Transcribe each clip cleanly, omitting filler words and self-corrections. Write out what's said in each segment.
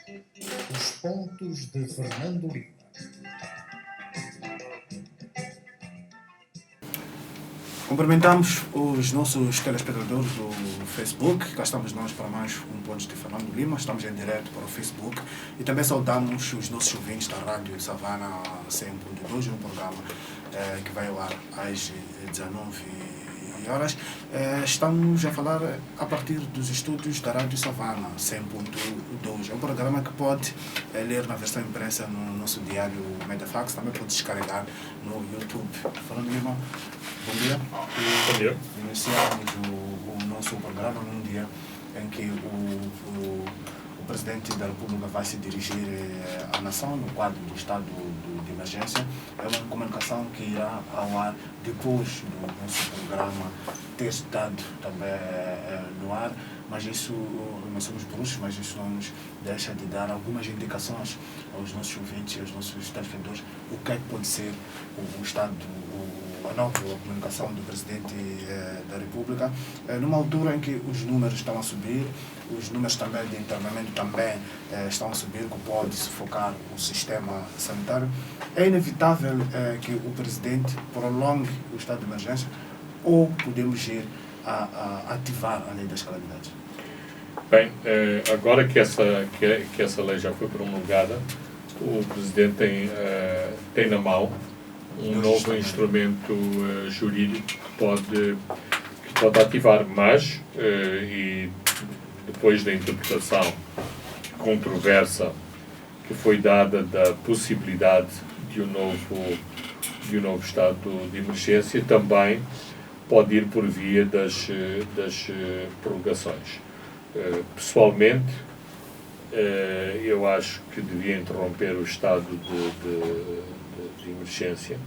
Os pontos de Fernando Lima. Cumprimentamos os nossos telespectadores do Facebook. Cá estamos nós para mais um Pontos de Fernando Lima. Estamos em direto para o Facebook. E também saudamos os nossos ouvintes da Rádio Savana 100.2, um programa que vai ao ar às 19h. Estamos a falar a partir dos estúdios da Rádio Savana 100.2. É um programa que pode ler na versão impressa no nosso diário Mediafax. Também pode descarregar no YouTube. Fernando Lima, bom dia. Bom dia. Iniciamos o nosso programa num dia em que o Presidente da República vai se dirigir à nação no quadro do estado de emergência. É uma comunicação que irá ao ar depois do nosso programa ter estado também no ar, mas isso, nós somos bruxos, mas isso não nos deixa de dar algumas indicações aos nossos ouvintes e aos nossos telespectadores o que é que pode ser o estado a nova comunicação do Presidente da República, numa altura em que os números estão a subir, os números também de internamento também estão a subir, que pode sufocar o sistema sanitário. É inevitável que o Presidente prolongue o estado de emergência ou podemos ir a ativar a lei das calamidades? Bem, agora que essa lei já foi promulgada, o Presidente tem na mão um novo instrumento jurídico que pode ativar, mas, e depois da interpretação controversa que foi dada da possibilidade de um novo estado de emergência, também pode ir por via das prorrogações. Pessoalmente, eu acho que devia interromper o estado de emergência,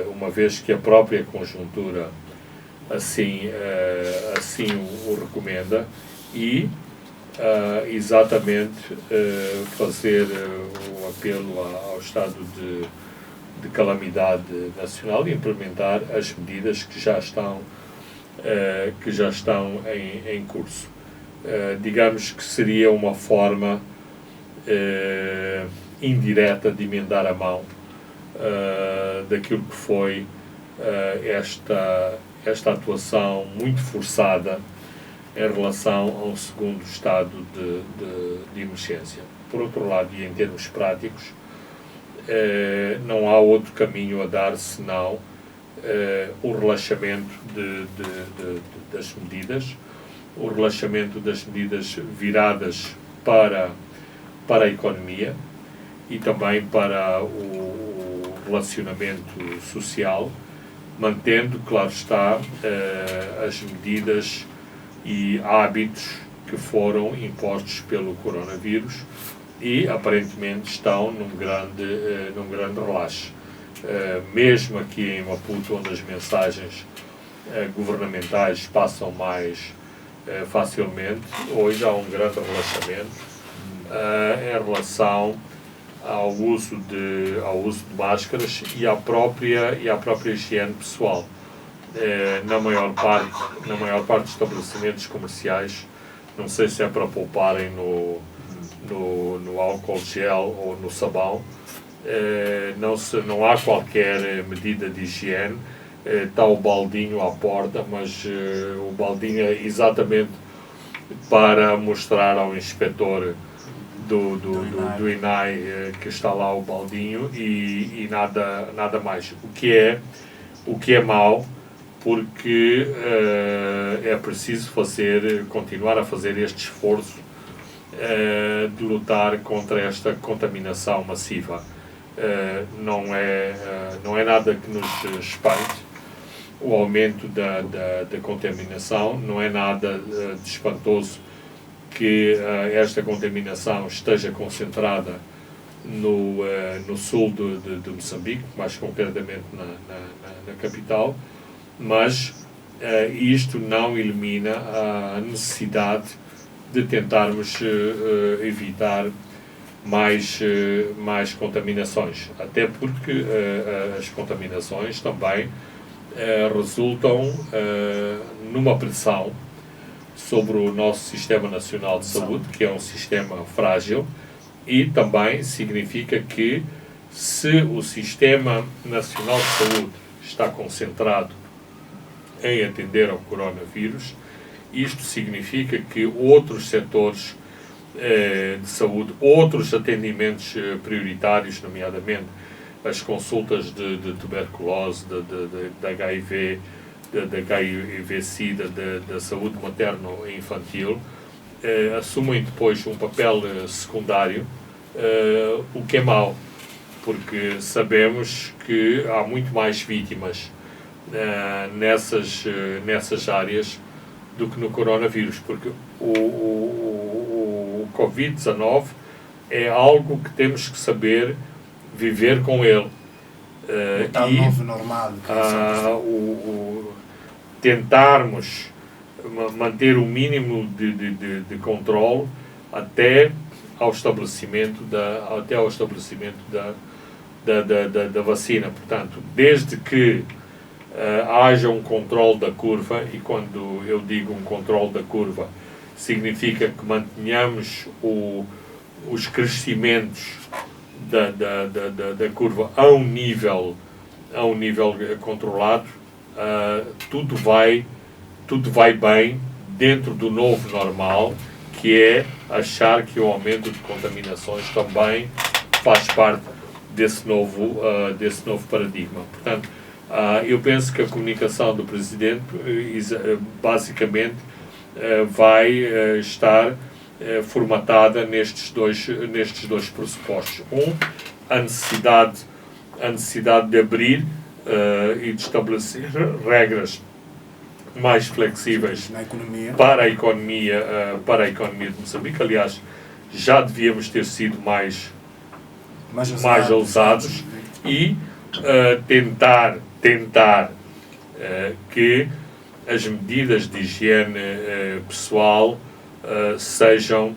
uma vez que a própria conjuntura assim o recomenda, e exatamente fazer o apelo ao estado de calamidade nacional e implementar as medidas que já estão em curso. Digamos que seria uma forma indireta de emendar a mão daquilo que foi esta atuação muito forçada em relação ao segundo estado de emergência. Por outro lado, e em termos práticos, não há outro caminho a dar senão o relaxamento das medidas, o relaxamento das medidas viradas para a economia e também para o relacionamento social, mantendo, claro está, as medidas e hábitos que foram impostos pelo coronavírus e aparentemente estão num grande relaxo. Mesmo aqui em Maputo, onde as mensagens governamentais passam mais facilmente, hoje há um grande relaxamento em relação ao uso de máscaras e à própria higiene pessoal. Na maior parte dos estabelecimentos comerciais, não sei se é para pouparem no álcool gel ou no sabão, não há qualquer medida de higiene. Está o baldinho à porta, mas o baldinho é exatamente para mostrar ao inspetor do INAI que está lá o baldinho e nada mais. O que é mau, porque é preciso continuar a fazer este esforço de lutar contra esta contaminação massiva. Não é nada que nos espante o aumento da contaminação, não é nada de espantoso que esta contaminação esteja concentrada no sul de Moçambique, mais concretamente na capital, mas isto não elimina a necessidade de tentarmos evitar mais contaminações, até porque as contaminações também resultam numa pressão sobre o nosso Sistema Nacional de Saúde, que é um sistema frágil, e também significa que se o Sistema Nacional de Saúde está concentrado em atender ao coronavírus, isto significa que outros setores de saúde, outros atendimentos prioritários, nomeadamente as consultas de tuberculose, de HIV, de HIV-Sida, da saúde materno e infantil, assumem depois um papel secundário, o que é mau, porque sabemos que há muito mais vítimas nessas áreas do que no coronavírus, porque o Covid-19 é algo que temos que saber viver com ele. O tal novo normal. Tentarmos manter o mínimo de controle até ao estabelecimento da vacina. Portanto, desde que haja um controle da curva, e quando eu digo um controle da curva, significa que mantenhamos os crescimentos da curva a um nível controlado, tudo vai bem dentro do novo normal, que é achar que o aumento de contaminações também faz parte desse novo paradigma. Portanto, eu penso que a comunicação do Presidente basicamente vai estar formatada nestes dois pressupostos. A necessidade de abrir e de estabelecer regras mais flexíveis para a economia de Moçambique. Aliás, já devíamos ter sido mais ousados e tentar que as medidas de higiene pessoal sejam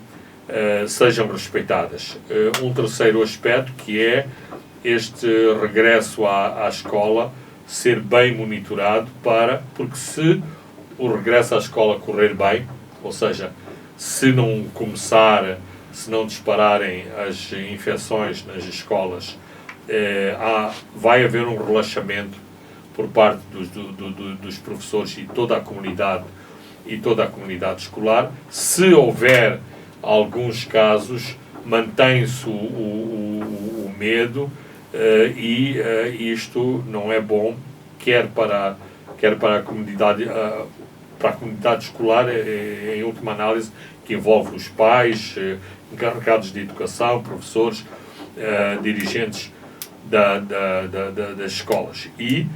respeitadas. Um terceiro aspecto, que é este regresso à escola ser bem monitorado, porque se o regresso à escola correr bem, ou seja, se não dispararem as infecções nas escolas, vai haver um relaxamento por parte dos professores e toda a comunidade escolar. Se houver alguns casos, mantém-se o medo, e isto não é bom, quer para a comunidade escolar, em última análise, que envolve os pais, encarregados de educação, professores, dirigentes das escolas. E,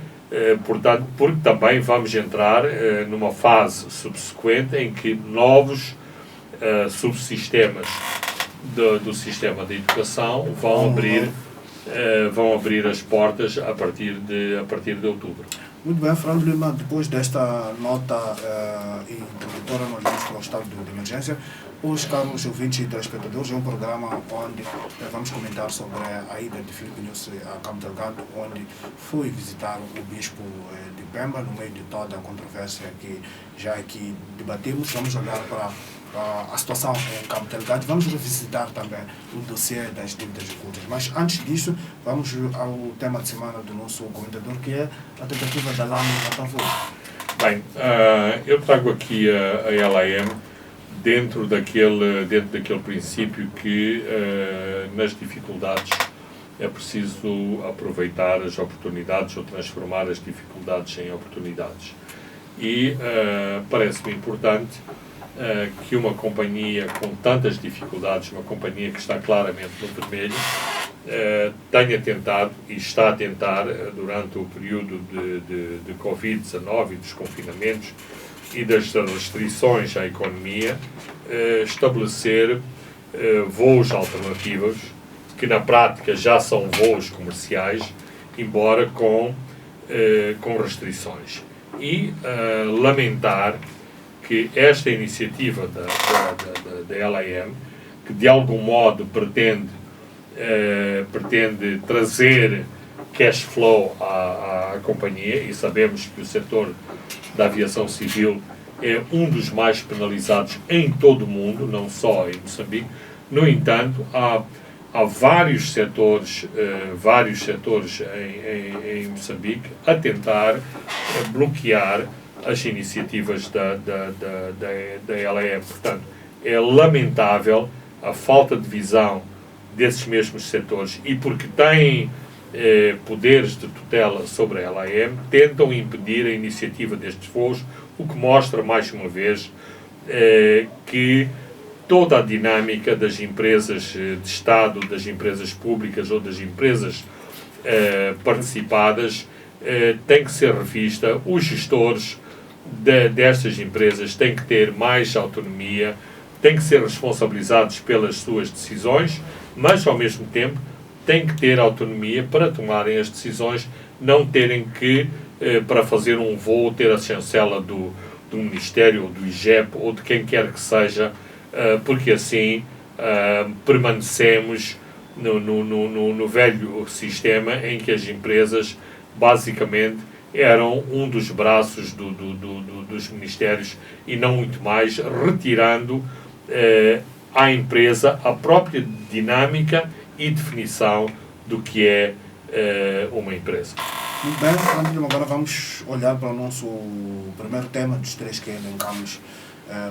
portanto, porque também vamos entrar numa fase subsequente em que novos subsistemas do sistema de educação vão abrir as portas a partir de outubro. Muito bem, Fernando Lima, depois desta nota introdutória, nós vamos para o estado de emergência. Hoje, caros ouvintes e telespectadores, é um programa onde vamos comentar sobre a ida de Filipe Nyusi a Cabo Delgado, onde foi visitar o bispo de Pemba, no meio de toda a controvérsia que já aqui debatemos. Vamos olhar para a situação em Cabo Delgado. Vamos revisitar também o dossiê das dívidas ocultas. Mas antes disso, vamos ao tema de semana do nosso comentador, que é a tentativa da LAM no Matavô. Bem, eu trago aqui a LAM dentro daquele princípio que nas dificuldades é preciso aproveitar as oportunidades ou transformar as dificuldades em oportunidades. E parece-me importante que uma companhia com tantas dificuldades, uma companhia que está claramente no vermelho, tenha tentado e está a tentar, durante o período de Covid-19 e dos confinamentos e das restrições à economia, estabelecer voos alternativos, que na prática já são voos comerciais, embora com restrições. E lamentar que esta iniciativa da LAM, que de algum modo pretende trazer cash flow à companhia, e sabemos que o setor da aviação civil é um dos mais penalizados em todo o mundo, não só em Moçambique. No entanto, há vários setores em Moçambique a tentar bloquear as iniciativas da LEM. Portanto, é lamentável a falta de visão desses mesmos setores e porque têm poderes de tutela sobre a LEM, tentam impedir a iniciativa destes voos, o que mostra, mais uma vez, que toda a dinâmica das empresas de Estado, das empresas públicas ou das empresas participadas tem que ser revista. Os gestores destas empresas têm que ter mais autonomia, têm que ser responsabilizados pelas suas decisões, mas, ao mesmo tempo, têm que ter autonomia para tomarem as decisões, não terem que, para fazer um voo, ter a chancela do Ministério, ou do IGEP, ou de quem quer que seja, porque assim permanecemos no velho sistema em que as empresas, basicamente, eram um dos braços dos ministérios e não muito mais, retirando à empresa a própria dinâmica e definição do que é uma empresa. Muito bem, agora vamos olhar para o nosso primeiro tema dos três que elencamos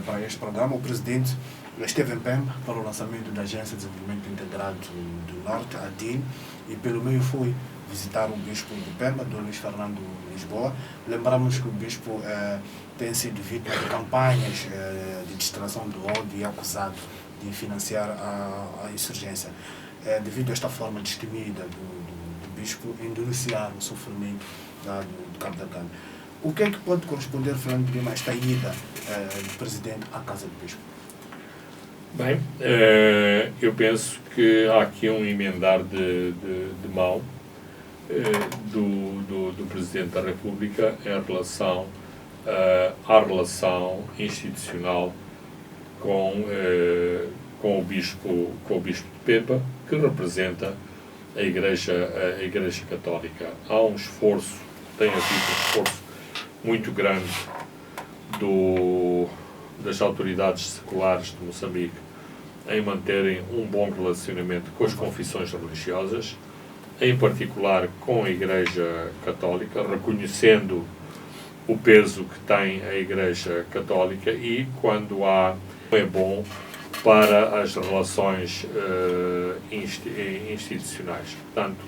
para este programa. O presidente esteve em Pemba para o lançamento da Agência de Desenvolvimento Integrado do Norte, a ADIN, e pelo meio foi visitar o bispo de Pemba, Dom Luís Fernando Lisboa. Lembramos que o bispo tem sido vítima de campanhas de distração do ódio e acusado de financiar a insurgência. Devido a esta forma destemida do bispo em denunciar o sofrimento do Cabo Delgado. O que é que pode corresponder, Fernando Lima, a esta ida do presidente à casa do bispo? Bem, eu penso que há aqui um emendar de mão do Presidente da República em relação à relação institucional com o Bispo de Pemba, que representa a Igreja Católica. Há um esforço, tem havido um esforço muito grande das autoridades seculares de Moçambique em manterem um bom relacionamento com as confissões religiosas, em particular com a Igreja Católica, reconhecendo o peso que tem a Igreja Católica e, quando é bom para as relações institucionais. Portanto,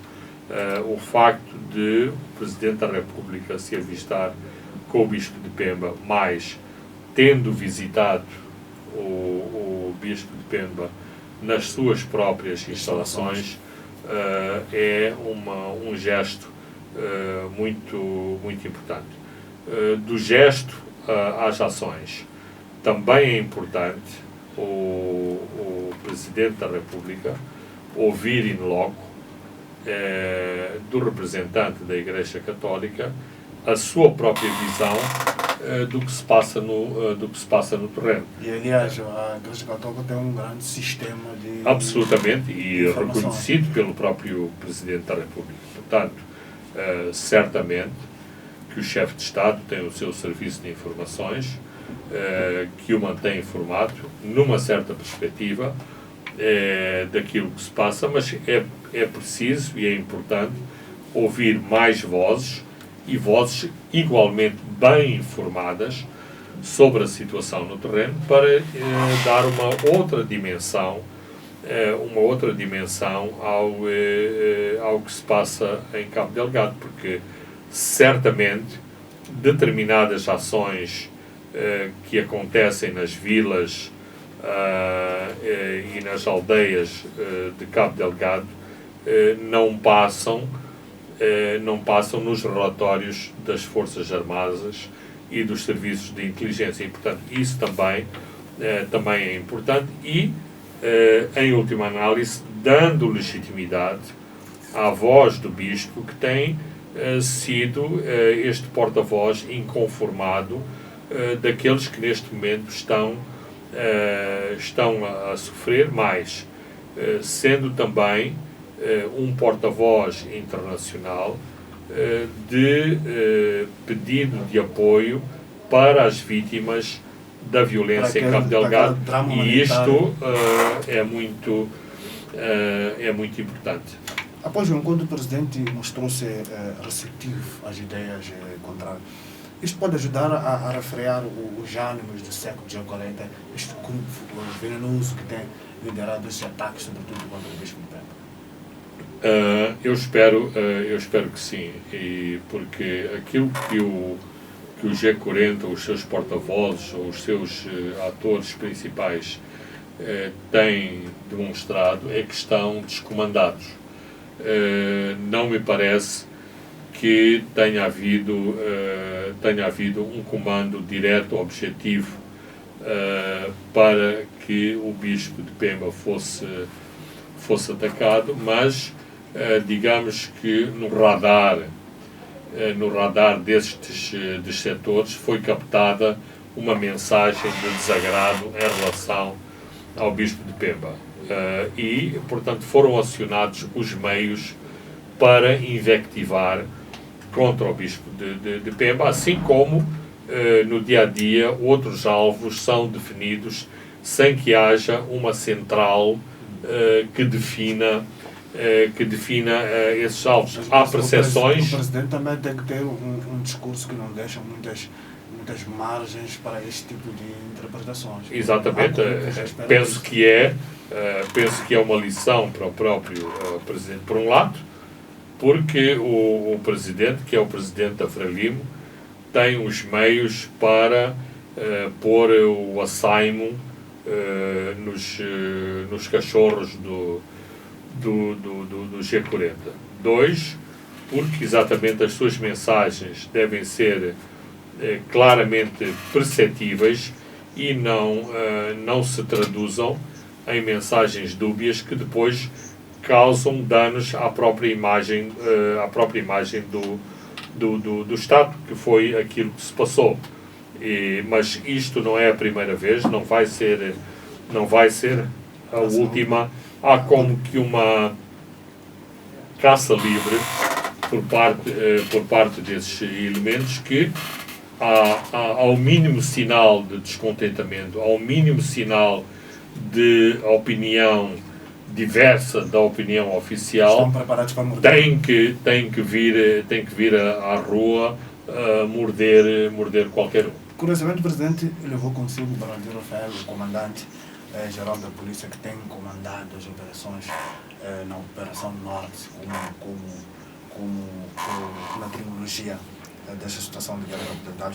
o facto de o Presidente da República se avistar com o Bispo de Pemba, mas tendo visitado o Bispo de Pemba nas suas próprias instalações, é um gesto muito importante. Do gesto às ações, também é importante o Presidente da República ouvir in loco do representante da Igreja Católica a sua própria visão do que se passa no terreno. E, aliás, a Igreja Católica tem um grande sistema de... Absolutamente, e reconhecido pelo próprio Presidente da República. Portanto, certamente que o chefe de Estado tem o seu serviço de informações, que o mantém informado, numa certa perspectiva, daquilo que se passa, mas é preciso e é importante ouvir mais vozes, e vozes igualmente bem informadas sobre a situação no terreno, para dar uma outra dimensão ao que se passa em Cabo Delgado, porque certamente determinadas ações que acontecem nas vilas e nas aldeias de Cabo Delgado não passam nos relatórios das Forças Armadas e dos serviços de inteligência. E, portanto, isso também é importante e, em última análise, dando legitimidade à voz do Bispo, que tem sido este porta-voz inconformado daqueles que neste momento estão a sofrer mais, sendo também um porta-voz internacional de pedido de apoio para as vítimas da violência em Cabo Delgado, e isto é muito importante. Após o encontro, o presidente mostrou-se receptivo às ideias contrárias. Isto pode ajudar a refrear os ânimos do século de Jacareta, este grupo venenoso que tem liderado esses ataques, sobretudo contra o Bispo de Pemba. Eu espero que sim, porque aquilo que o G40, os seus porta-vozes, ou os seus atores principais têm demonstrado é que estão descomandados. Não me parece que tenha havido um comando direto, objetivo, para que o Bispo de Pemba fosse atacado, mas digamos que no radar destes setores foi captada uma mensagem de desagrado em relação ao Bispo de Pemba. E, portanto, foram acionados os meios para invectivar contra o Bispo de Pemba, assim como no dia-a-dia outros alvos são definidos sem que haja uma central que defina esses alvos. Há percepções. O presidente também tem que ter um discurso que não deixa muitas margens para este tipo de interpretações. Exatamente. Penso que é uma lição para o próprio presidente, por um lado, porque o presidente, que é o presidente da Frelimo, tem os meios para pôr o assaimo nos cachorros do G40. 2, porque exatamente as suas mensagens devem ser claramente perceptíveis e não se traduzam em mensagens dúbias que depois causam danos à própria imagem do Estado, que foi aquilo que se passou. Mas isto não é a primeira vez, não vai ser a última. Há como que uma caça livre por parte desses elementos que, ao mínimo sinal de descontentamento, ao mínimo sinal de opinião diversa da opinião oficial, tem que vir à rua morder qualquer um. Curiosamente, o presidente levou consigo o Bernardino Rafael, o comandante geral da polícia, que tem comandado as operações na Operação Norte, como na terminologia desta situação de guerra capital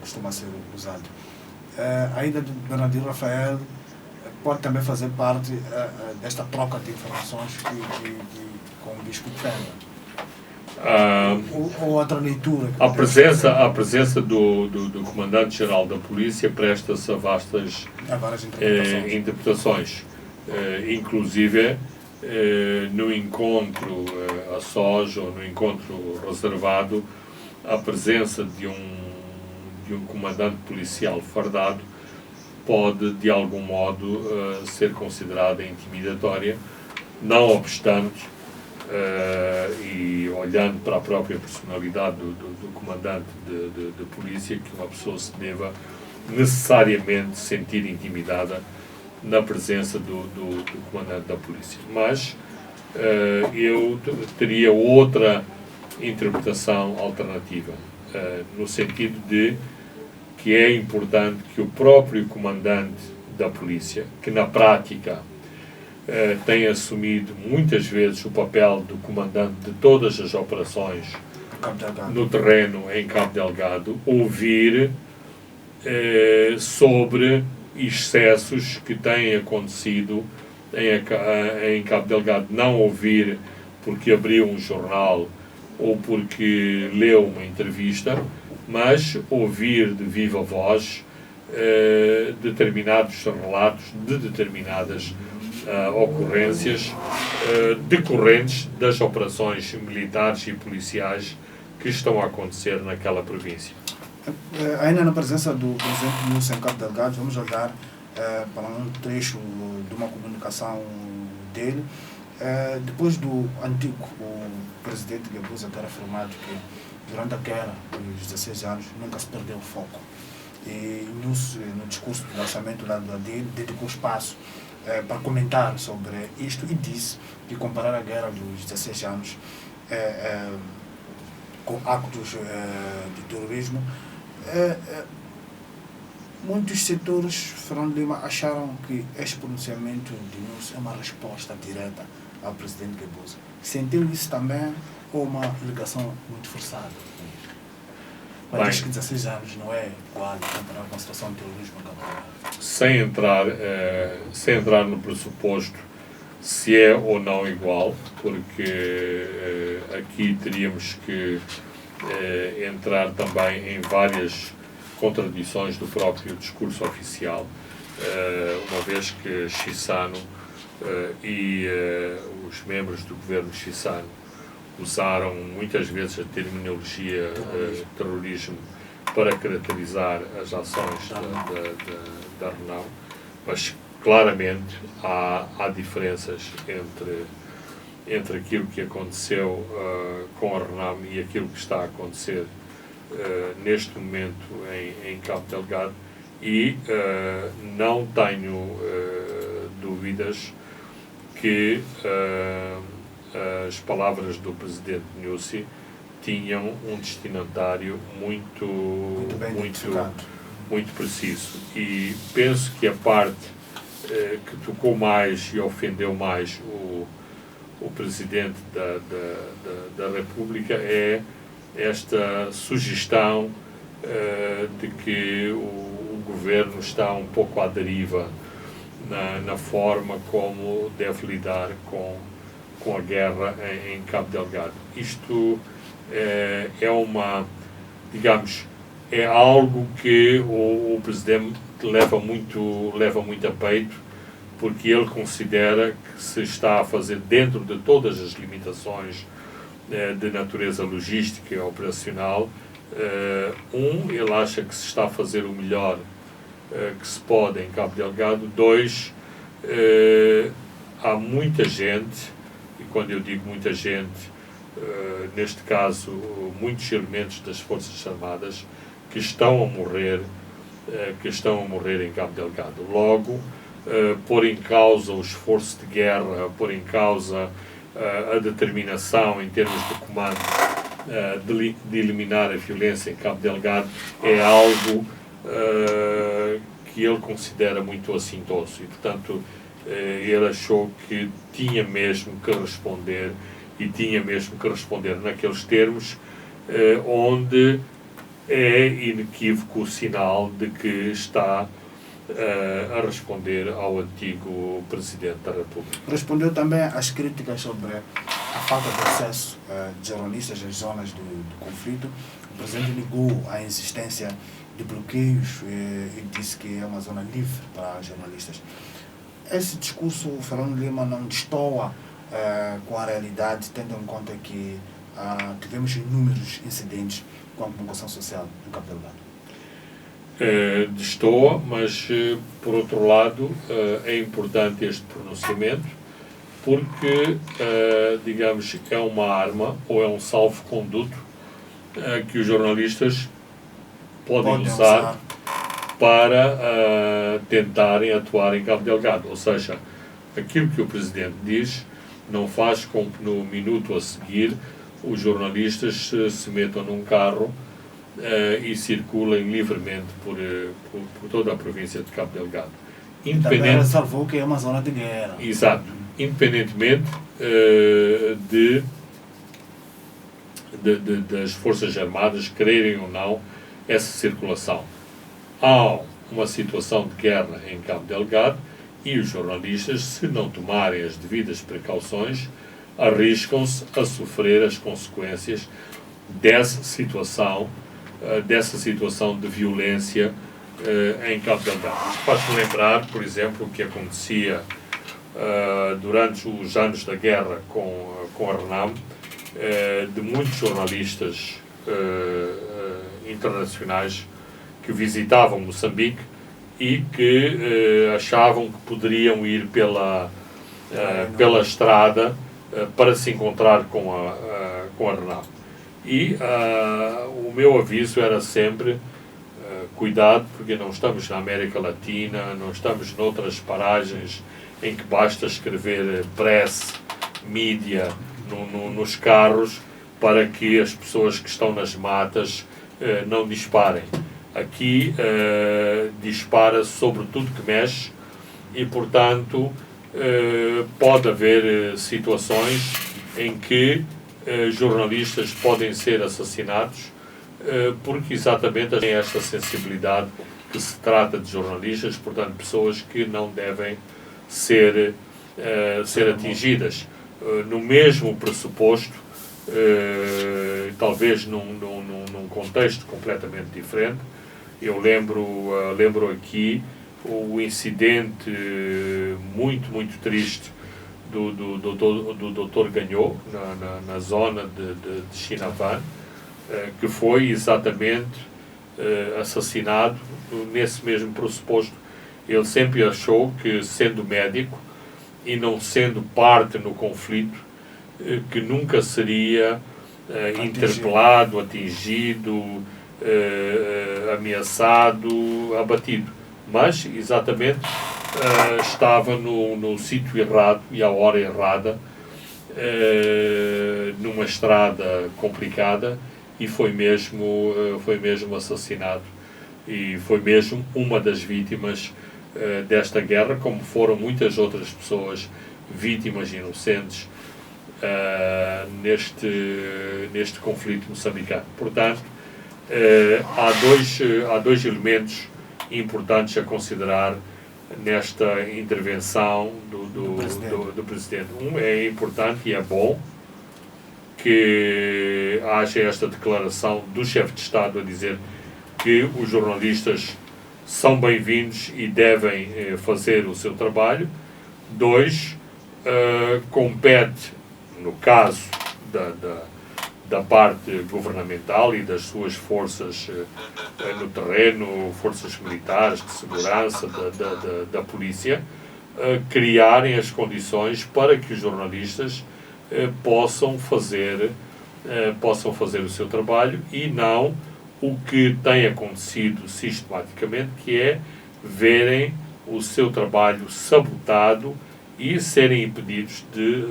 costuma ser usado. A ida do Bernardino Rafael pode também fazer parte desta troca de informações com o Bispo de Pemba. Ou outra leitura. A presença do comandante-geral da polícia presta-se a várias interpretações. Inclusive, no encontro a sós ou no encontro reservado, a presença de um comandante policial fardado pode, de algum modo, ser considerada intimidatória, não obstante, e olhando para a própria personalidade do comandante de polícia, que uma pessoa se deva necessariamente sentir intimidada na presença do comandante da polícia. Mas eu teria outra interpretação alternativa, no sentido de que é importante que o próprio comandante da polícia, que na prática tem assumido muitas vezes o papel do comandante de todas as operações no terreno em Cabo Delgado, ouvir sobre excessos que têm acontecido em Cabo Delgado. Não ouvir porque abriu um jornal ou porque leu uma entrevista, mas ouvir de viva voz determinados relatos de determinadas ocorrências decorrentes das operações militares e policiais que estão a acontecer naquela província. Ainda na presença do presidente Nilson em Cabo Delgado, vamos olhar para um trecho de uma comunicação dele. Depois do antigo presidente Gabuza ter afirmado que durante a guerra dos 16 anos nunca se perdeu o foco E no discurso do lançamento da DIR dedicou espaço para comentar sobre isto e disse que comparar a guerra dos 16 anos com actos de terrorismo, muitos setores, Fernando Lima, acharam que este pronunciamento de Nussi é uma resposta direta ao presidente Guebuza. Sentiu isso também ou uma ligação muito forçada? Mas diz que 16 anos não é igual comparar com a situação de terrorismo em Cabo Delgado. Sem entrar no pressuposto se é ou não igual, porque aqui teríamos que entrar também em várias contradições do próprio discurso oficial, uma vez que Chissano e os membros do governo Chissano usaram muitas vezes a terminologia terrorismo para caracterizar as ações da Renamo, mas claramente há diferenças entre aquilo que aconteceu com a Renamo e aquilo que está a acontecer neste momento em Cabo Delgado, e não tenho dúvidas que as palavras do presidente Nussi tinham um destinatário muito preciso, e penso que a parte que tocou mais e ofendeu mais o presidente da República é esta sugestão de que o governo está um pouco à deriva na forma como deve lidar com a guerra em Cabo Delgado. Isto é algo que o presidente leva muito a peito, porque ele considera que se está a fazer, dentro de todas as limitações de natureza logística e operacional, ele acha que se está a fazer o melhor que se pode em Cabo Delgado. Dois, há muita gente, e quando eu digo muita gente, neste caso muitos elementos das Forças Armadas que estão a morrer em Cabo Delgado. Logo, pôr em causa o esforço de guerra, pôr em causa a determinação em termos de comando de eliminar a violência em Cabo Delgado é algo que ele considera muito assintoso, e portanto ele achou que tinha mesmo que responder, e tinha mesmo que responder naqueles termos onde é inequívoco o sinal de que está a responder ao antigo Presidente da República. Respondeu também às críticas sobre a falta de acesso de jornalistas às zonas do conflito. O Presidente negou a existência de bloqueios e disse que é uma zona livre para jornalistas. Esse discurso, Fernando Lima, não destoa com a realidade, tendo em conta que tivemos inúmeros incidentes com a comunicação social no Cabo Delgado. Destoa, mas por outro lado é importante este pronunciamento, porque digamos, é uma arma ou é um salvo-conduto que os jornalistas podem usar para tentarem atuar em Cabo Delgado. Ou seja, aquilo que o Presidente diz não faz com que no minuto a seguir os jornalistas se metam num carro e circulem livremente por toda a província de Cabo Delgado. Também ressalvou que é uma zona de guerra. Exato. Independentemente das Forças Armadas quererem ou não essa circulação. Há uma situação de guerra em Cabo Delgado e os jornalistas, se não tomarem as devidas precauções, arriscam-se a sofrer as consequências dessa situação de violência em Cabo Delgado. Faz-me lembrar, por exemplo, o que acontecia durante os anos da guerra com a Renamo, de muitos jornalistas internacionais que visitavam Moçambique e que achavam que poderiam ir pela estrada para se encontrar com a Renamo. E o meu aviso era sempre, cuidado, porque não estamos na América Latina, não estamos noutras paragens em que basta escrever press, mídia nos carros para que as pessoas que estão nas matas não disparem. Aqui dispara sobre tudo que mexe e, portanto, pode haver situações em que jornalistas podem ser assassinados porque exatamente têm esta sensibilidade que se trata de jornalistas, portanto, pessoas que não devem ser atingidas. No mesmo pressuposto, talvez num contexto completamente diferente, eu lembro aqui o incidente muito triste do Dr. Gagnon, na zona de Chinavan, que foi exatamente assassinado nesse mesmo pressuposto. Ele sempre achou que, sendo médico e não sendo parte no conflito, que nunca seria interpelado, atingido, ameaçado, abatido. Mas, exatamente, estava no sítio errado e à hora errada, numa estrada complicada, e foi mesmo assassinado. E foi mesmo uma das vítimas desta guerra, como foram muitas outras pessoas vítimas inocentes neste conflito moçambicano. Portanto, há dois elementos importantes a considerar nesta intervenção do Presidente. Um é importante e é bom que haja esta declaração do chefe de Estado a dizer que os jornalistas são bem-vindos e devem fazer o seu trabalho. Dois, compete, no caso da parte governamental e das suas forças no terreno, forças militares, de segurança, da polícia, criarem as condições para que os jornalistas possam fazer o seu trabalho e não o que tem acontecido sistematicamente, que é verem o seu trabalho sabotado e serem impedidos de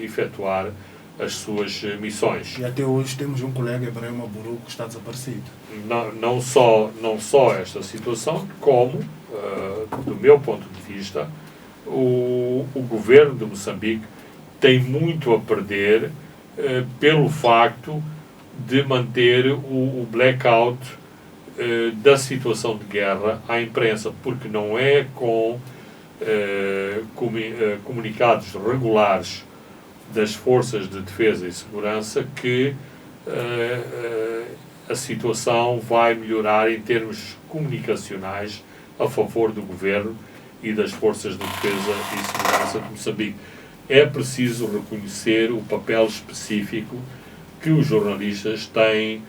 efetuar as suas missões. E até hoje temos um colega, Ibrahim Aburu, que está desaparecido. Não só esta situação, como, do meu ponto de vista, o governo de Moçambique tem muito a perder pelo facto de manter o blackout da situação de guerra à imprensa, porque não é com comunicados regulares das forças de defesa e segurança que a situação vai melhorar em termos comunicacionais a favor do governo e das forças de defesa e segurança de Moçambique. É preciso reconhecer o papel específico que os jornalistas têm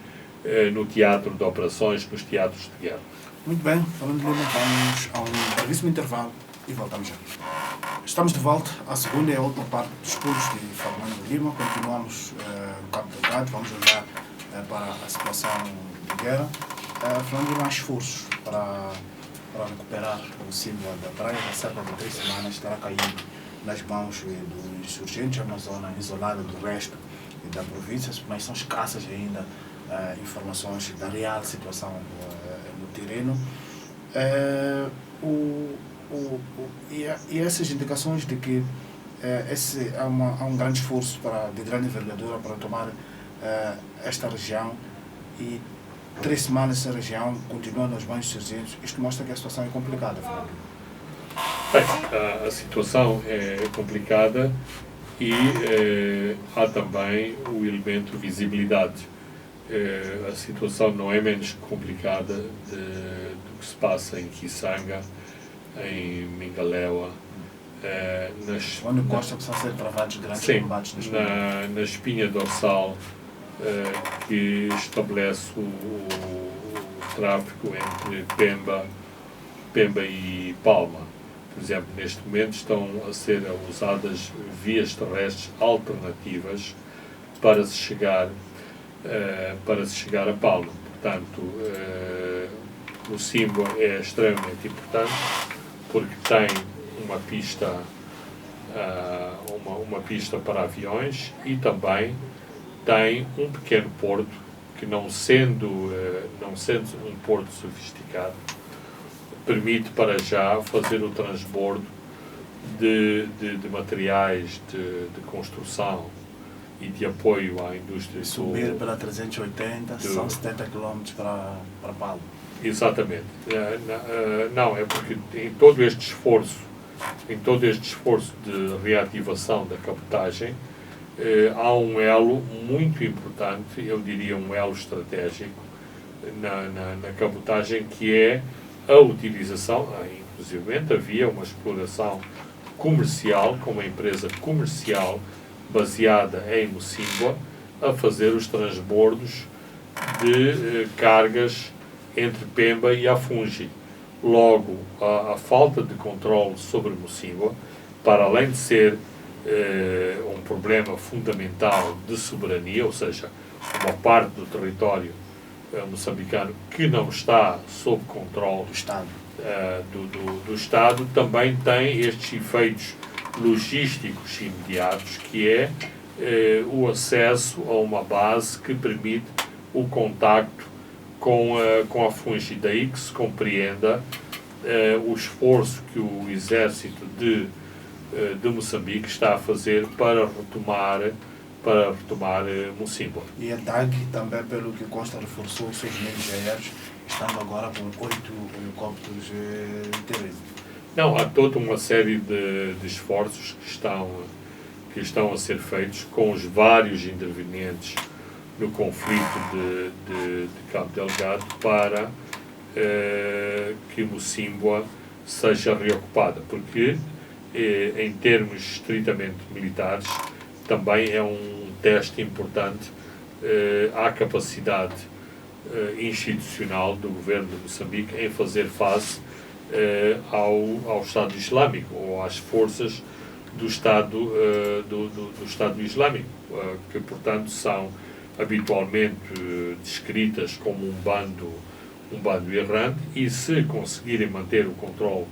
no teatro de operações, nos teatros de guerra. Muito bem, falando de Lima, vamos a um brevíssimo intervalo e voltamos já. Estamos de volta à segunda e à última parte dos estudos de Fernando Lima. Continuamos no campo de debate, vamos olhar para a situação de guerra. Fernando Lima, há esforços para recuperar o símbolo da praia. Há cerca de 3 semanas terá caído nas mãos dos insurgentes, é uma zona isolada do resto da província, mas são escassas ainda informações da real situação no terreno. E essas indicações de que há um grande esforço de grande envergadura para tomar esta região, e 3 semanas essa região continua nas mãos dos insurgentes, isto mostra que a situação é complicada. Bem, a situação é complicada e há também o elemento visibilidade. A situação não é menos complicada do que se passa em Kisanga, em Mingalewa, onde mostra que estão a ser travados grandes combates na espinha dorsal que estabelece o tráfico entre Pemba e Palma. Por exemplo, neste momento estão a ser usadas vias terrestres alternativas para se chegar a Palma. Portanto, Mocimboa é extremamente importante porque tem uma pista, uma pista para aviões e também tem um pequeno porto que, não sendo um porto sofisticado, permite para já fazer o transbordo de materiais de construção e de apoio à indústria. Subir pela 380, são 70 km para Palo. Exatamente. Não, é porque em todo este esforço de reativação da cabotagem, há um elo muito importante, eu diria um elo estratégico, na cabotagem, que é a utilização, inclusive havia uma exploração comercial, com uma empresa comercial baseada em Mocimboa, a fazer os transbordos de cargas entre Pemba e Afungi. Logo, a falta de controle sobre Mocimboa, para além de ser um problema fundamental de soberania, ou seja, uma parte do território moçambicano que não está sob controle do Estado, do Estado, também tem estes efeitos logísticos imediatos, que é o acesso a uma base que permite o contacto com a Fungi. Daí que se compreenda o esforço que o exército de Moçambique está a fazer para retomar Mocimboa. E a DAG também, pelo que consta, reforçou os seus meios aéreos, estando agora com 8 helicópteros terrestres. Não, há toda uma série de esforços que estão a ser feitos com os vários intervenientes no conflito de Cabo Delgado para que Mocimboa seja reocupada, porque em termos estritamente militares também é um teste importante à capacidade institucional do governo de Moçambique em fazer face ao Estado Islâmico ou às forças do Estado Islâmico, que portanto são habitualmente descritas como um bando errante, e se conseguirem manter o controle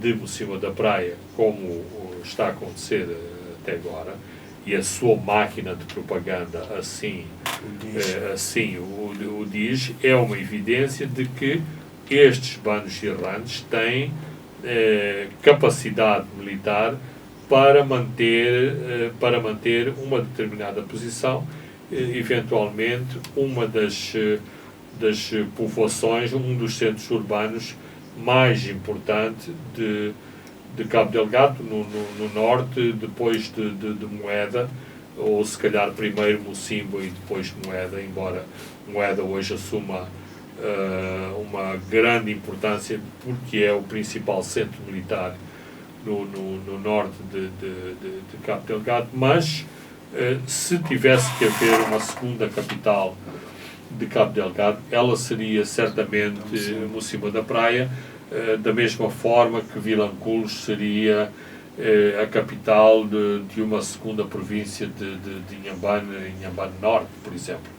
de Mocimboa da Praia, como está a acontecer até agora, e a sua máquina de propaganda assim o diz, é uma evidência de que estes bandos errantes têm capacidade militar para manter uma determinada posição, eventualmente uma das povoações, um dos centros urbanos mais importante de Cabo Delgado, no norte, depois de Moeda, ou se calhar primeiro Mocimboa e depois Moeda, embora Moeda hoje assuma uma grande importância porque é o principal centro militar no norte de Cabo Delgado. Mas se tivesse que haver uma segunda capital de Cabo Delgado, ela seria certamente Mocimboa da Praia, da mesma forma que Vilanculos seria a capital de uma segunda província de Inhambane Norte, por exemplo,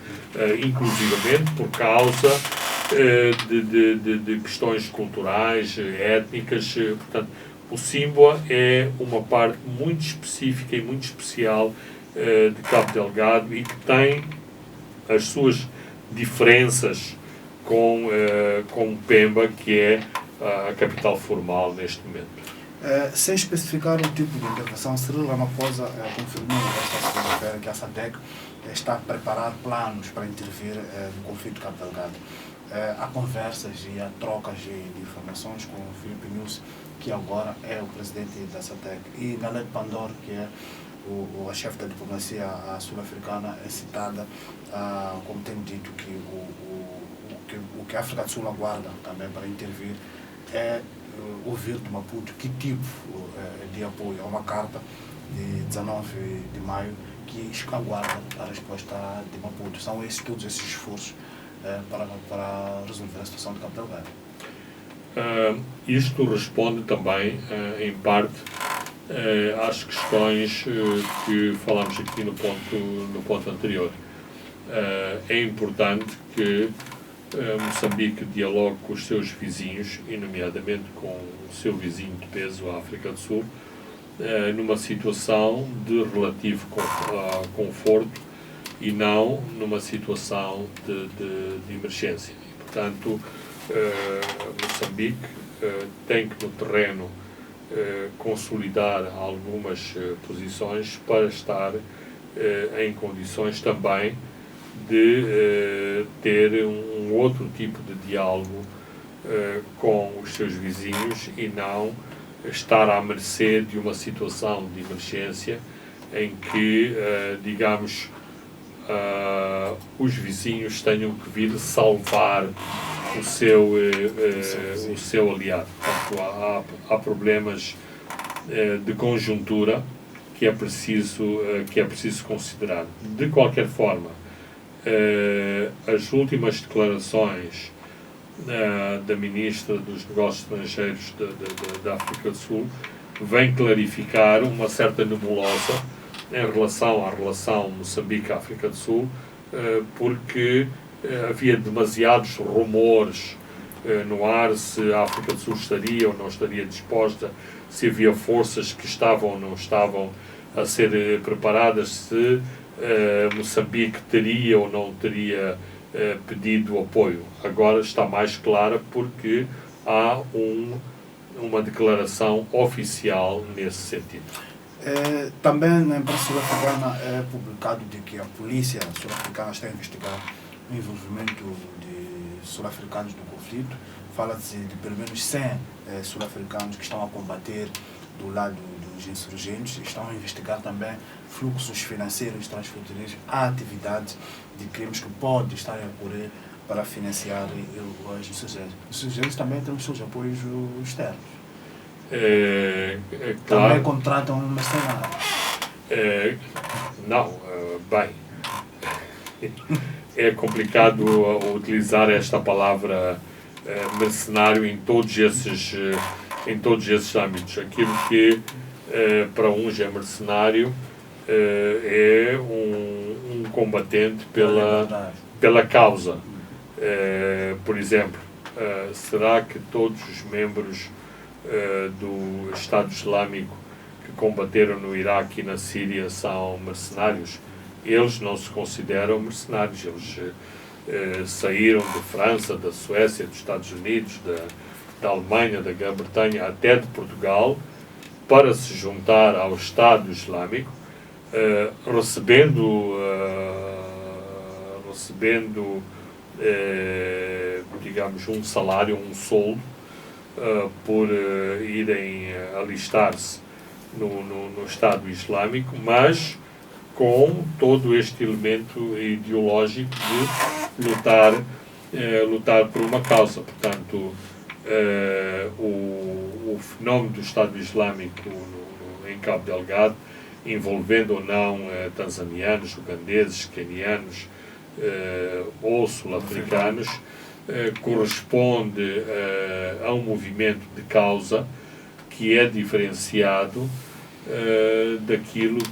inclusivamente por causa de questões culturais, étnicas. Portanto, Mocimboa é uma parte muito específica e muito especial de Cabo Delgado e que tem as suas diferenças com Pemba, que é a capital formal neste momento. Sem especificar o tipo de intervenção, Cyril Ramaphosa confirmou esta segunda-feira que a SADC está a preparar planos para intervir no conflito de Cabo Delgado. Há conversas e há trocas de informações com o Filipe Nyusi, que agora é o presidente da SADC, e Naledi Pandor, que é a chefe da diplomacia sul-africana, é citada como tendo dito que o que a África do Sul aguarda também para intervir é ouvir de Maputo que tipo de apoio. Há uma carta de 19 de maio que aguarda a resposta de Maputo. São todos esses esforços para resolver a situação de Cabo Delgado. Isto responde também, em parte, às questões que falámos aqui no ponto anterior. É importante que Moçambique dialogue com os seus vizinhos, e nomeadamente com o seu vizinho de peso, a África do Sul, numa situação de relativo conforto e não numa situação de emergência. E, portanto, Moçambique tem que no terreno consolidar algumas posições para estar em condições também de ter um outro tipo de diálogo com os seus vizinhos e não estar à mercê de uma situação de emergência em que, digamos, os vizinhos tenham que vir salvar o seu aliado. Portanto, há problemas de conjuntura que é preciso considerar. De qualquer forma, as últimas declarações da Ministra dos Negócios Estrangeiros da África do Sul vêm clarificar uma certa nebulosa em relação à relação Moçambique-África do Sul, porque havia demasiados rumores no ar se a África do Sul estaria ou não estaria disposta, se havia forças que estavam ou não estavam a ser preparadas, se Moçambique teria ou não teria pedido apoio. Agora está mais clara porque há uma declaração oficial nesse sentido. Também na imprensa sul-africana é publicado de que a polícia sul-africana está a investigar o envolvimento de sul-africanos no conflito. Fala-se de pelo menos 100 sul-africanos que estão a combater do lado dos insurgentes. Estão a investigar também fluxos financeiros transfronteiriços, a atividade de crimes que podem estar a ocorrer para financiar os insurgentes. Os insurgentes também têm os seus apoios externos. Claro. Também contratam um mercenário. Bem, é complicado utilizar esta palavra mercenário em todos esses âmbitos. Aquilo que para uns é mercenário é um combatente pela causa. Por exemplo, será que todos os membros do Estado Islâmico que combateram no Iraque e na Síria são mercenários? Eles não se consideram mercenários. Eles saíram de França, da Suécia, dos Estados Unidos, da Alemanha, da Grã-Bretanha, até de Portugal, para se juntar ao Estado Islâmico, recebendo digamos, um salário, um soldo, por irem alistar-se no Estado Islâmico, mas com todo este elemento ideológico de lutar por uma causa. Portanto, o fenómeno do Estado Islâmico em Cabo Delgado, envolvendo ou não tanzanianos, ugandeses, quenianos ou sul-africanos, corresponde a um movimento de causa que é diferenciado daquilo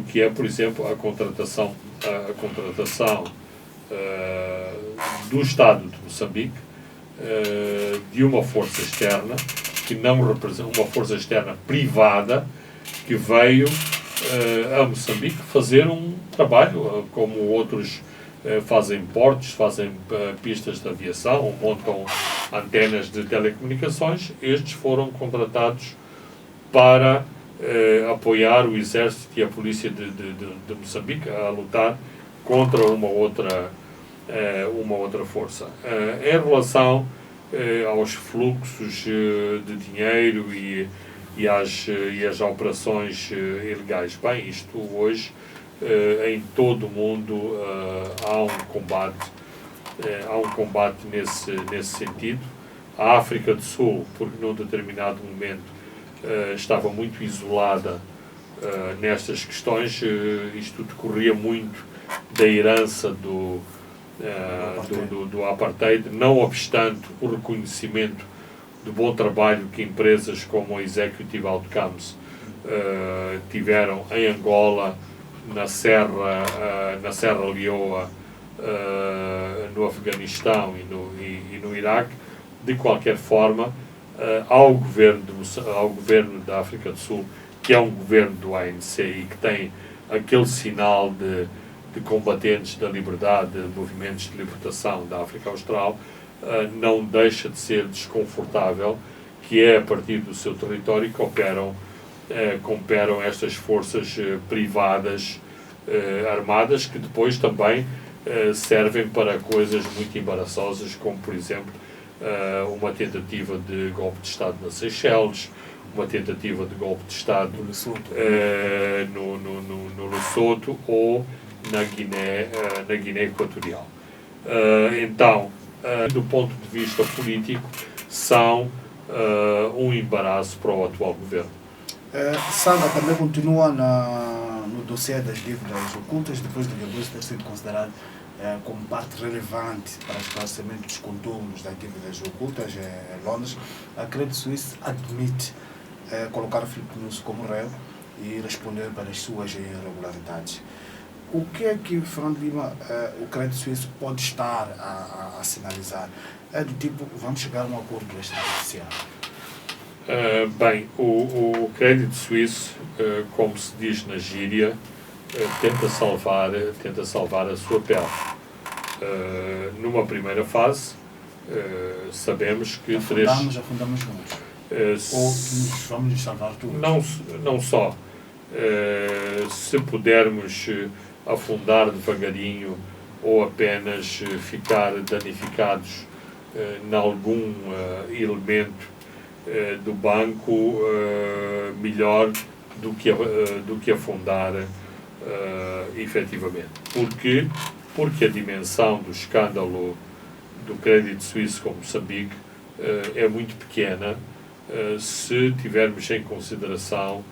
que é, por exemplo, a contratação do Estado de Moçambique de uma força externa que não representa, uma força externa privada que veio a Moçambique fazer um trabalho como outros fazem portos, fazem pistas de aviação, montam antenas de telecomunicações. Estes foram contratados para apoiar o exército e a polícia de Moçambique a lutar contra uma outra força. Em relação aos fluxos de dinheiro e às operações ilegais, bem, isto hoje em todo o mundo há um combate nesse sentido. A África do Sul, porque num determinado momento estava muito isolada nestas questões, isto decorria muito da herança do apartheid, não obstante o reconhecimento do bom trabalho que empresas como a Executive Outcomes tiveram em Angola, na Serra Leoa no Afeganistão e no Iraque. De qualquer forma, ao governo da África do Sul, que é um governo do ANC e que tem aquele sinal de combatentes da liberdade, de movimentos de libertação da África Austral, não deixa de ser desconfortável que é a partir do seu território que operam estas forças privadas armadas, que depois também servem para coisas muito embaraçosas, como por exemplo uma tentativa de golpe de Estado nas Seychelles, uma tentativa de golpe de Estado no Lesoto ou na Guiné Equatorial. Então, do ponto de vista político, são um embaraço para o atual governo. Sanga também continua no dossiê das dívidas ocultas, depois do G12 ter sido considerado como parte relevante para o esclarecimento dos contornos das dívidas ocultas em Londres. A Credit Suisse admite colocar Filipe Nyusi como réu e responder para as suas irregularidades. O que é que, Fernando Lima, o Credit Suisse pode estar a sinalizar? É do tipo, vamos chegar a um acordo extrajudicial? Bem, o Credit Suisse, como se diz na gíria, tenta salvar a sua pele. Numa primeira fase, sabemos que afundamos juntos. Ou que vamos nos salvar todos? Não só. Se pudermos afundar devagarinho ou apenas ficar danificados em algum elemento do banco, melhor do que afundar efetivamente. Porquê? Porque a dimensão do escândalo do Credit Suisse com Moçambique é muito pequena se tivermos em consideração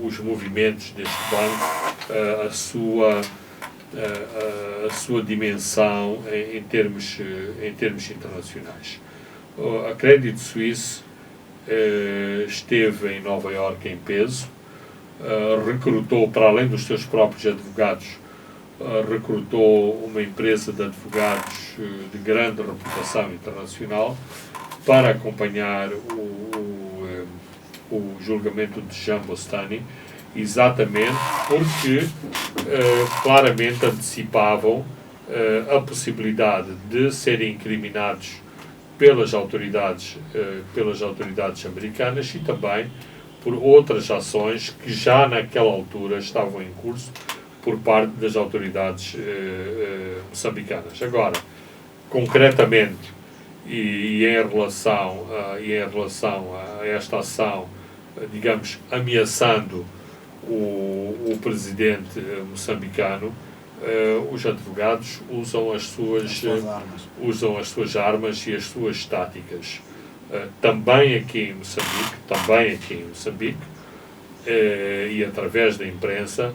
os movimentos deste banco, a sua dimensão em termos internacionais. A Credit Suisse esteve em Nova Iorque em peso, recrutou, para além dos seus próprios advogados, recrutou uma empresa de advogados de grande reputação internacional para acompanhar o julgamento de Jean Bostani, exatamente porque claramente antecipavam a possibilidade de serem incriminados pelas autoridades americanas e também por outras ações que já naquela altura estavam em curso por parte das autoridades moçambicanas. Agora, concretamente, e em relação a esta ação, digamos, ameaçando o presidente moçambicano, os advogados usam as suas armas e as suas táticas. Também aqui em Moçambique, e através da imprensa,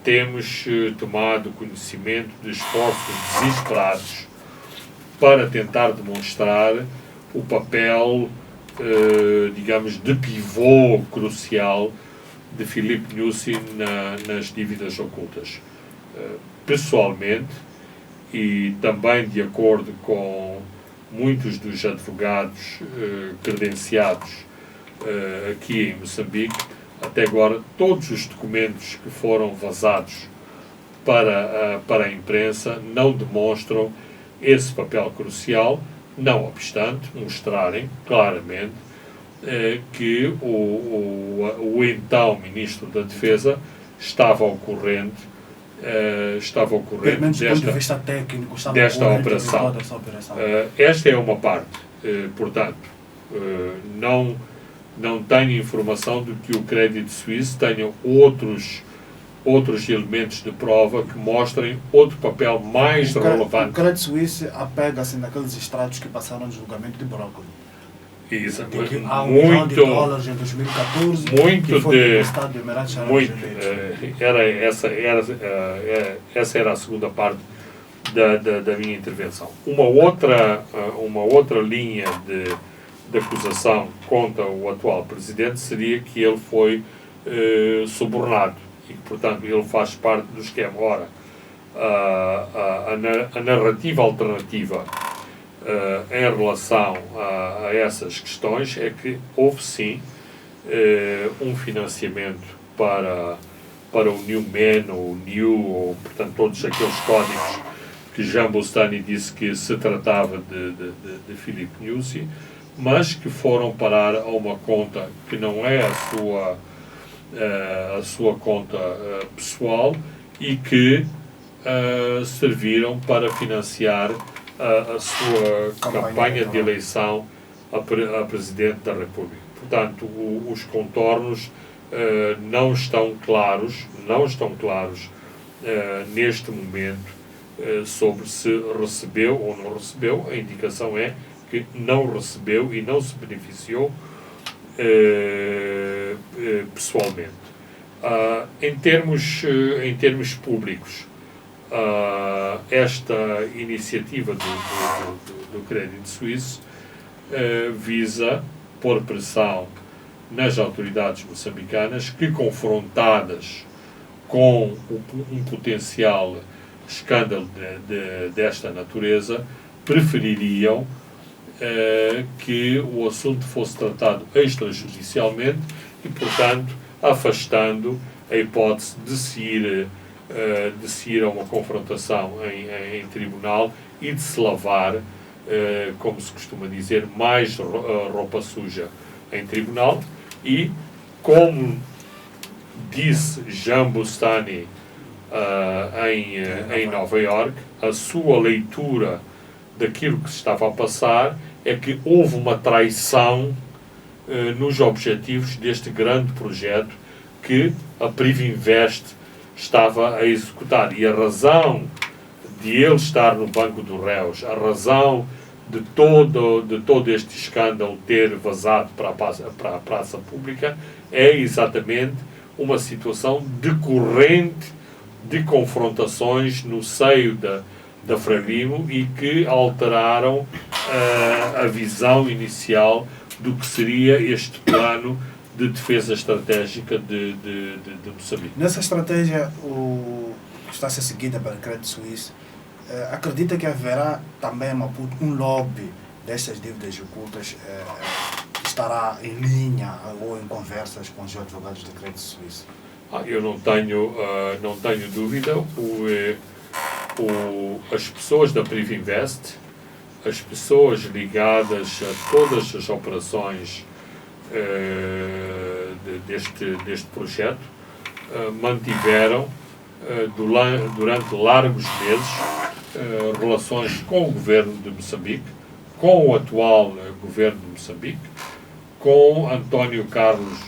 temos tomado conhecimento de esforços desesperados para tentar demonstrar o papel, digamos, de pivô crucial de Filipe Nyusi nas dívidas ocultas. Pessoalmente, e também de acordo com muitos dos advogados credenciados aqui em Moçambique, até agora todos os documentos que foram vazados para a imprensa não demonstram esse papel crucial, não obstante mostrarem claramente que o então Ministro da Defesa estava ao corrente desta operação. Esta é uma parte, portanto, não tenho informação de que o Credit Suisse tenha outros elementos de prova que mostrem outro papel mais relevante. O Credit Suisse apega-se naqueles extratos que passaram no julgamento de Broccoli. Exatamente. Há $1 milhão em 2014 que foi depositado do Emirados Árabes Unidos. Essa era a segunda parte da minha intervenção. Uma outra linha de acusação contra o atual presidente seria que ele foi subornado e que, portanto, ele faz parte do esquema. Ora, a narrativa alternativa em relação a essas questões é que houve sim um financiamento para o Newman, ou o New, ou portanto todos aqueles códigos que Jean Bustani disse que se tratava de Philippe Nyusi, mas que foram parar a uma conta que não é a sua conta pessoal e que serviram para financiar a sua campanha de eleição a Presidente da República. Portanto, os contornos não estão claros neste momento sobre se recebeu ou não recebeu. A indicação é que não recebeu e não se beneficiou pessoalmente. Em termos públicos, esta iniciativa do Crédito Suíço visa pôr pressão nas autoridades moçambicanas que, confrontadas com um potencial escândalo desta natureza, prefeririam que o assunto fosse tratado extrajudicialmente e, portanto, afastando a hipótese de se ir a uma confrontação em tribunal e de se lavar, como se costuma dizer, mais roupa suja em tribunal. E, como disse Jean Bustani em Nova Iorque, a sua leitura daquilo que se estava a passar é que houve uma traição nos objetivos deste grande projeto que a Privinvest estava a executar. E a razão de ele estar no banco dos réus, a razão de todo este escândalo ter vazado para a praça pública, é exatamente uma situação decorrente de confrontações no seio da Frelimo e que alteraram a visão inicial do que seria este plano de defesa estratégica de Moçambique. Nessa estratégia que está a ser seguida pelo Crédito Suíço, acredita que haverá também um lobby destas dívidas ocultas que estará em linha ou em conversas com os advogados do Crédito Suíço? Eu não tenho dúvida. As pessoas da Privinvest, as pessoas ligadas a todas as operações deste projeto, mantiveram durante largos meses relações com o governo de Moçambique, com o atual governo de Moçambique, com António Carlos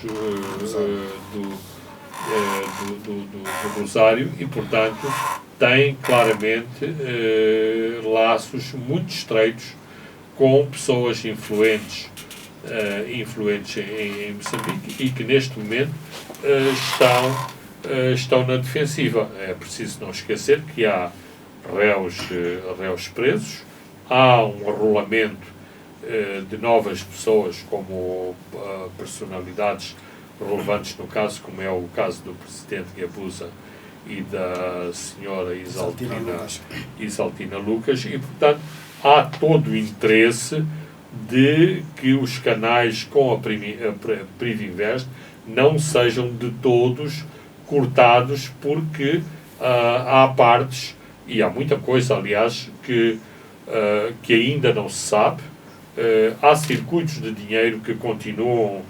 do Rosário e, portanto, tem claramente laços muito estreitos com pessoas influentes em Moçambique e que neste momento estão na defensiva. É preciso não esquecer que há réus presos, há um arrolamento de novas pessoas como personalidades relevantes no caso, como é o caso do presidente Guebuza e da senhora Isaltina Lucas, e portanto há todo o interesse de que os canais com a Privinvest não sejam de todos cortados, porque há partes, e há muita coisa, aliás, que ainda não se sabe. Há circuitos de dinheiro que continuam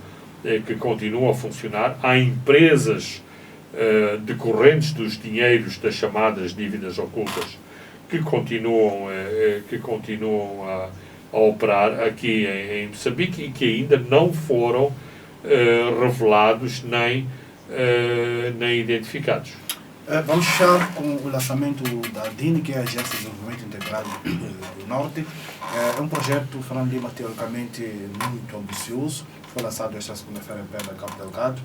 a funcionar, há empresas decorrentes dos dinheiros das chamadas dívidas ocultas que continuam a operar aqui em Moçambique e que ainda não foram revelados nem identificados. Vamos fechar com o lançamento da DIN, que é a Agência de Desenvolvimento Integrado do Norte. É um projeto, Fernando Lima, teoricamente muito ambicioso. Foi lançado esta segunda-feira em Pemba, Cabo Delgado.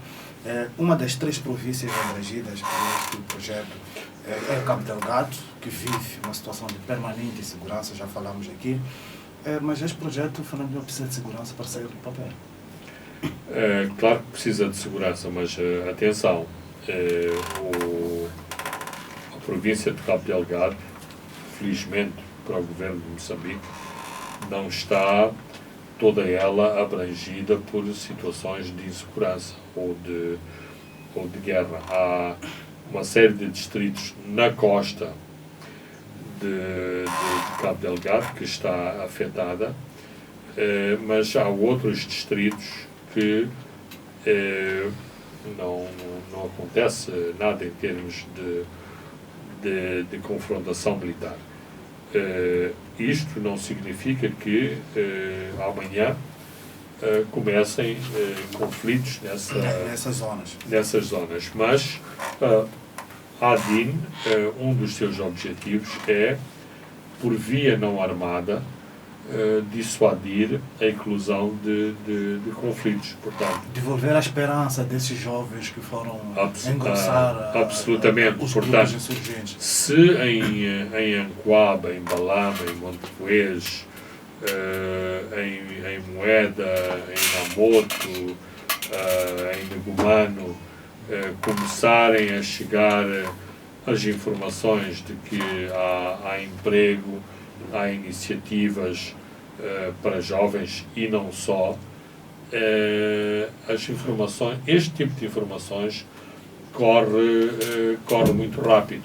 Uma das 3 províncias abrangidas por este projeto é Cabo Delgado, que vive uma situação de permanente insegurança, já falamos aqui. Mas este projeto, Fernando Lima, precisa de segurança para sair do papel. Claro que precisa de segurança, mas atenção, província de Cabo Delgado, felizmente para o governo de Moçambique, não está toda ela abrangida por situações de insegurança ou de guerra. Há uma série de distritos na costa de Cabo Delgado que está afetada, mas há outros distritos que não acontece nada em termos de confrontação militar. Isto não significa que amanhã comecem conflitos nessas zonas. Mas a ADIN, um dos seus objetivos é, por via não armada, dissuadir a inclusão de conflitos. Portanto, devolver a esperança desses jovens que foram engrossar absolutamente. os Portanto, grupos insurgentes. Se em Ancoaba, em Balama, em Montepuez, em Moeda, em Mamoto, em Negumano, começarem a chegar as informações de que há emprego, há iniciativas para jovens e não só, as informações, este tipo de informações corre muito rápido.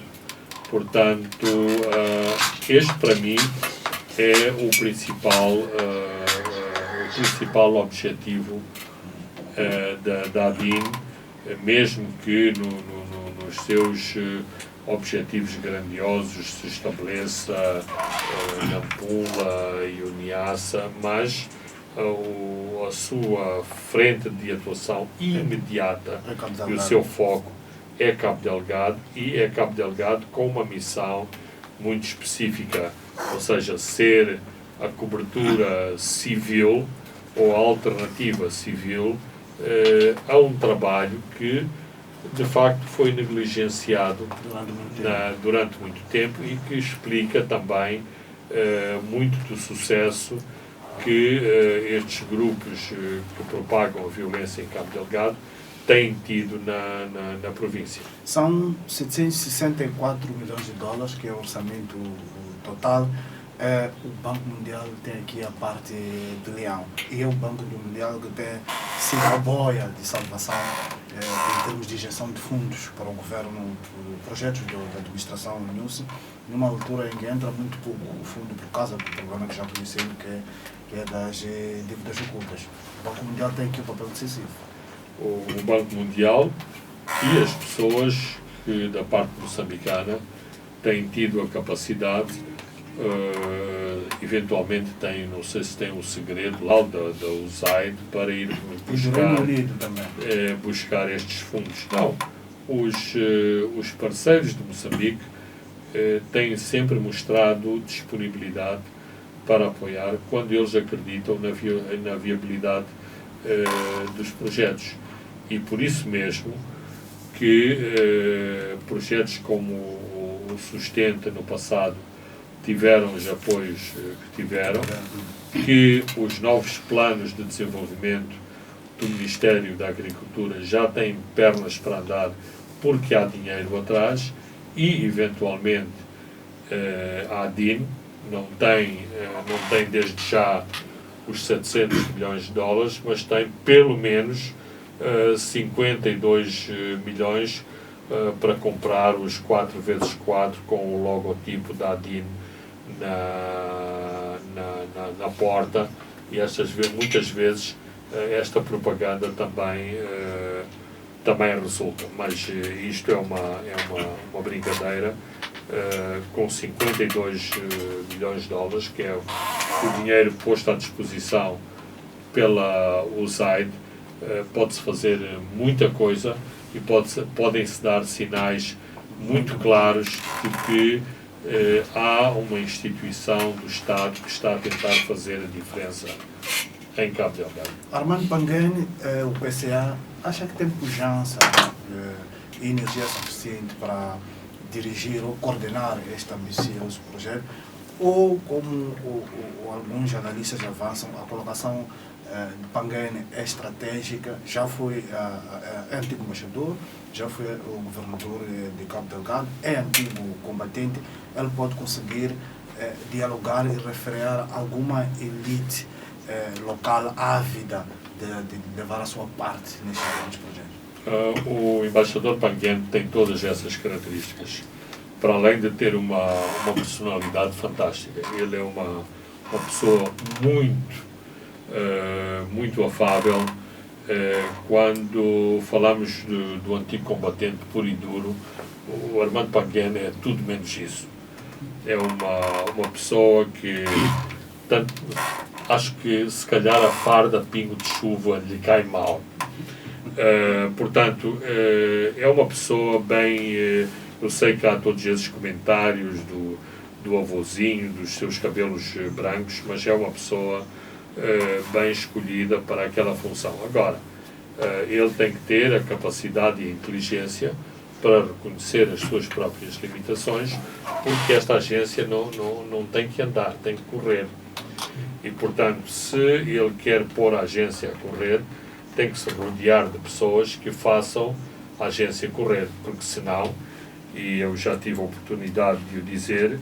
Portanto, este para mim é o principal objetivo da ADIN, mesmo que nos seus objetivos grandiosos se estabeleça Nampula e o Niassa, mas a sua frente de atuação imediata e o seu foco é Cabo Delgado, e é Cabo Delgado com uma missão muito específica, ou seja, ser a cobertura civil ou a alternativa civil a um trabalho que de facto foi negligenciado durante muito tempo e que explica também muito do sucesso que estes grupos que propagam a violência em Cabo Delgado têm tido na província. São 764 milhões de dólares, que é o orçamento total. O Banco Mundial tem aqui a parte de leão, e é o Banco Mundial que tem sido a boia de salvação em termos de injeção de fundos para o governo, projetos da administração NUSI, numa altura em que entra muito pouco o fundo por causa do problema que já conhecemos, que é das dívidas ocultas. O Banco Mundial tem aqui um papel decisivo. O Banco Mundial e as pessoas que da parte moçambicana têm tido a capacidade, eventualmente têm, não sei se tem um segredo lá da USAID para ir buscar estes fundos. Não, os parceiros de Moçambique têm sempre mostrado disponibilidade para apoiar quando eles acreditam na viabilidade dos projetos. E por isso mesmo que projetos como o Sustenta no passado tiveram os apoios que tiveram, que os novos planos de desenvolvimento do Ministério da Agricultura já têm pernas para andar porque há dinheiro atrás, e eventualmente a ADIN não tem desde já os 700 milhões de dólares, mas tem pelo menos 52 milhões para comprar os 4x4 com o logotipo da ADIN na porta, e muitas vezes esta propaganda também resulta, mas isto é uma brincadeira. Com 52 milhões de dólares, que é o dinheiro posto à disposição pela USAID, pode-se fazer muita coisa e podem-se dar sinais muito claros de que há uma instituição do Estado que está a tentar fazer a diferença em Cabo Delgado. Armando Panguene, o PCA, acha que tem pujança e energia suficiente para dirigir ou coordenar este ambicioso projeto, ou como alguns analistas avançam, a colocação Panguene é estratégica, já foi é antigo embaixador, já foi o governador de Cabo Delgado, é antigo combatente, ele pode conseguir dialogar e refrear alguma elite local ávida de levar a sua parte nestes grandes projetos. O embaixador Panguene tem todas essas características. Para além de ter uma personalidade fantástica, ele é uma pessoa muito afável. Quando falamos do antigo combatente puro e duro, o Armando Panguene é tudo menos isso. É uma pessoa que, tanto, acho que se calhar a farda pingo de chuva lhe cai mal. Portanto, é uma pessoa bem... eu sei que há todos esses comentários do avôzinho, dos seus cabelos brancos, mas é uma pessoa bem escolhida para aquela função. Agora, ele tem que ter a capacidade e a inteligência para reconhecer as suas próprias limitações, porque esta agência não tem que andar, tem que correr. E, portanto, se ele quer pôr a agência a correr, tem que se rodear de pessoas que façam a agência correr, porque senão, e eu já tive a oportunidade de o dizer,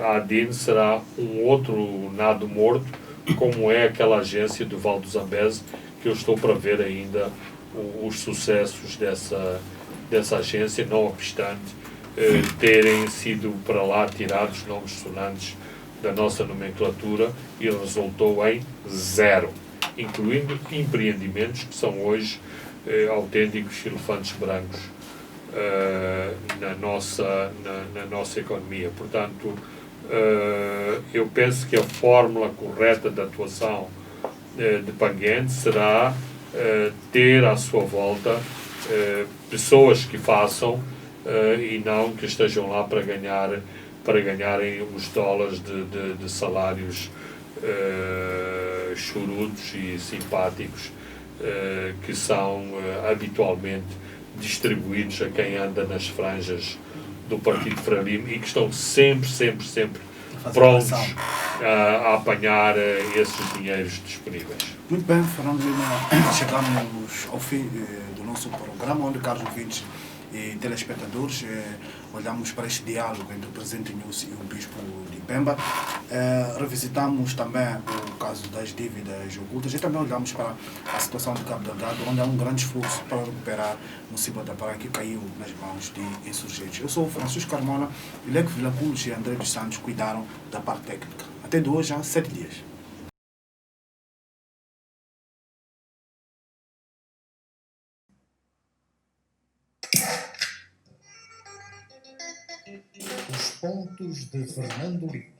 a ADIN será um outro nado morto, como é aquela agência do Val do Zambeze, que eu estou para ver ainda os sucessos dessa agência, não obstante terem sido para lá tirados nomes sonantes da nossa nomenclatura, e resultou em zero, incluindo empreendimentos que são hoje autênticos elefantes brancos na nossa economia. Portanto, eu penso que a fórmula correta de atuação de Panguene será ter à sua volta pessoas que façam e não que estejam lá para ganharem os dólares de salários chorudos e simpáticos que são habitualmente distribuídos a quem anda nas franjas do Partido Frelimo e que estão sempre prontos a apanhar esses dinheiros disponíveis. Muito bem, Fernando Lima, chegamos ao fim do nosso programa, onde, caros ouvintes e telespectadores, olhamos para este diálogo entre o Presidente Nyusi e o Bispo de Pemba. Revisitamos também o caso das dívidas ocultas e também olhamos para a situação de Cabo Delgado, onde há um grande esforço para recuperar o Ciba da Praia que caiu nas mãos de insurgentes. Eu sou o Francisco Carmona, e Leque Vilaculos e André dos Santos cuidaram da parte técnica. Até de hoje há 7 dias. Os pontos de Fernando Lima.